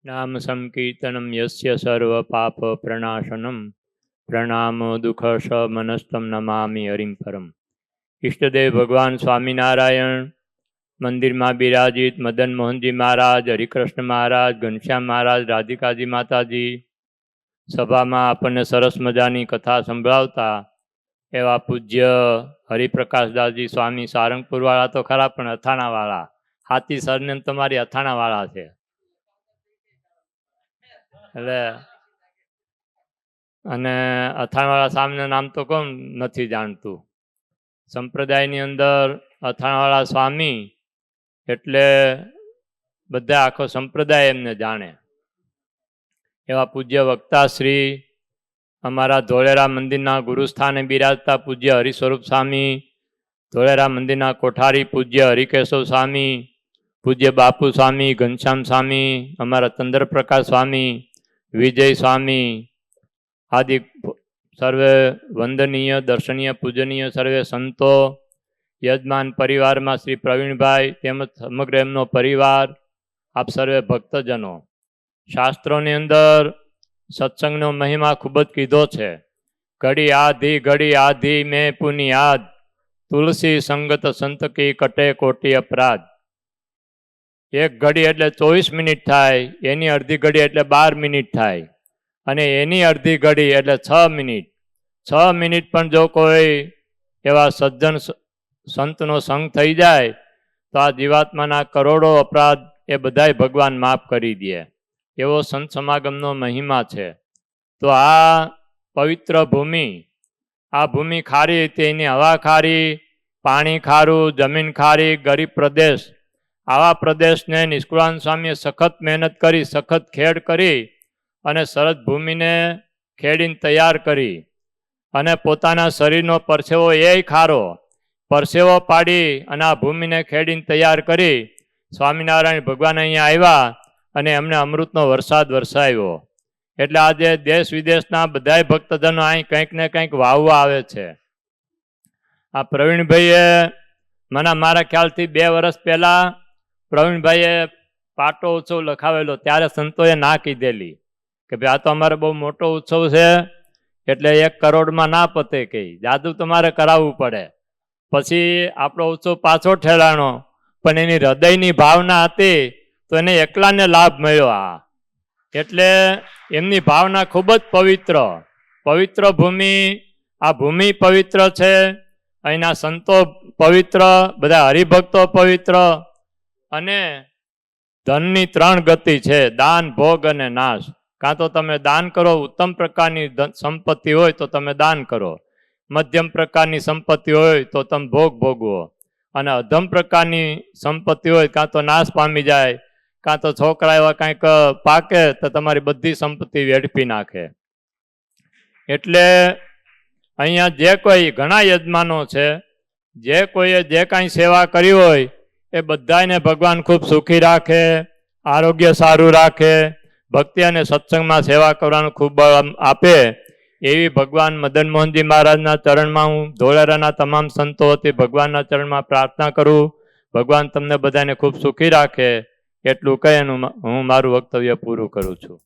નામ સંકીર્તનમ યસ્ય સર્વ પાપ પ્રણાશનમ પ્રણામો દુઃખ મનસ્તમ નમામિ હરિમ પરમ. ઈષ્ટદેવ ભગવાન સ્વામિનારાયણ મંદિરમાં બિરાજિત મદન મોહનજી મહારાજ, હરિકૃષ્ણ મહારાજ, ઘનશ્યામ મહારાજ, રાધિકાજી માતાજી સભામાં આપણને સરસ મજાની કથા સંભળાવતા એવા પૂજ્ય હરિપ્રકાશદાસજી સ્વામી સારંગપુરવાળા તો ખરા, પણ અથાણાવાળા, હાથી સરનેમ તમારી અથાણાવાળા છે. એટલે અને અથાણાવાળા સામે નામ તો કોણ નથી જાણતું. સંપ્રદાયની અંદર અથાણાવાળા સ્વામી એટલે બધા આખો સંપ્રદાય એમને જાણે. એવા પૂજ્ય વક્તા શ્રી અમારા ધોળેરા મંદિરના ગુરુસ્થાને બિરાજતા પૂજ્ય હરિસ્વરૂપ સ્વામી, ધોળેરા મંદિરના કોઠારી પૂજ્ય હરિકેશવ સ્વામી, પૂજ્ય બાપુ સ્વામી, ઘનશ્યામ સ્વામી, અમારા ચંદ્રપ્રકાશ સ્વામી, વિજય સ્વામી આદિ સર્વે વંદનીય, દર્શનીય, પૂજનીય સર્વે સંતો, યજમાન પરિવારમાં શ્રી પ્રવીણભાઈ તેમજ સમગ્ર એમનો પરિવાર, આપ સર્વે ભક્તજનો. શાસ્ત્રોની અંદર સત્સંગનો મહિમા ખૂબ જ કીધો છે. ઘડી આધી મેં પુની યાદ, તુલસી સંગત સંત કી કટે કોટી અપરાધ. એક ઘડી એટલે 24 મિનિટ થાય, એની અડધી ઘડી એટલે 12 મિનિટ થાય, અને એની અડધી ઘડી એટલે 6 મિનિટ. 6 મિનિટ પણ જો કોઈ એવા સજ્જન સંતનો સંગ થઈ જાય તો આ જીવાત્માના કરોડો અપરાધ એ બધાય ભગવાન માફ કરી દે. એવો સંત સમાગમનો મહિમા છે. તો આ પવિત્ર ભૂમિ, આ ભૂમિ ખારી હતી, એની હવા ખારી, પાણી ખારું, જમીન ખારી, ગરીબ પ્રદેશ. આવા પ્રદેશને નિષ્કુળાનંદ સ્વામીએ સખત મહેનત કરી, સખત ખેડ કરી અને સરસ ભૂમિને ખેડીને તૈયાર કરી, અને પોતાના શરીરનો પરસેવો એ ખારો, પરસેવો પાડી અને આ ભૂમિને ખેડીને તૈયાર કરી સ્વામિનારાયણ ભગવાન અહીંયા આવ્યા અને એમને અમૃતનો વરસાદ વરસાવ્યો. એટલે આજે દેશ વિદેશના બધાય ભક્તજનો અહીં કંઈક ને કંઈક વાવવા આવે છે. આ પ્રવીણભાઈએ મારા ખ્યાલથી 2 વર્ષ પહેલાં પ્રવીણભાઈએ પાટો ઉત્સવ લખાવેલો, ત્યારે સંતોએ ના કીધેલી કે ભાઈ આ તો અમારે બહુ મોટો ઉત્સવ છે, એટલે 1 કરોડમાં ના પતે, કહી જાદુ તમારે કરાવવું પડે. પછી આપણો ઉત્સવ પાછો ઠેલાણો, પણ એની હૃદયની ભાવના હતી તો એને એકલાને લાભ મળ્યો. એટલે એમની ભાવના ખૂબ જ પવિત્ર ભૂમિ. આ ભૂમિ પવિત્ર છે, અહીંના સંતો પવિત્ર, બધા હરિભક્તો પવિત્ર. અને ધનની 3 ગતિ છે, દાન, ભોગ અને નાશ. કાં તો તમે દાન કરો, ઉત્તમ પ્રકારની સંપત્તિ હોય તો તમે દાન કરો, મધ્યમ પ્રકારની સંપત્તિ હોય તો તમે ભોગ ભોગવો, અને અધમ પ્રકારની સંપત્તિ હોય કાં તો નાશ પામી જાય, કાં તો છોકરા એવા કંઈક પાકે તો તમારી બધી સંપત્તિ વેડફી નાખે. એટલે અહીંયા જે કોઈ ઘણા યજમાનો છે, જે કોઈએ જે કાંઈ સેવા કરી હોય એ બધાને ભગવાન ખૂબ સુખી રાખે, આરોગ્ય સારું રાખે, ભક્તિ અને સત્સંગમાં સેવા કરવાનું ખૂબ આપે, એવી ભગવાન મદન મોહનજી મહારાજના ચરણમાં હું ધોળેરાના તમામ સંતો વતી ભગવાનના ચરણમાં પ્રાર્થના કરું. ભગવાન તમને બધાને ખૂબ સુખી રાખે. એટલું કહી હું મારું વક્તવ્ય પૂરું કરું છું.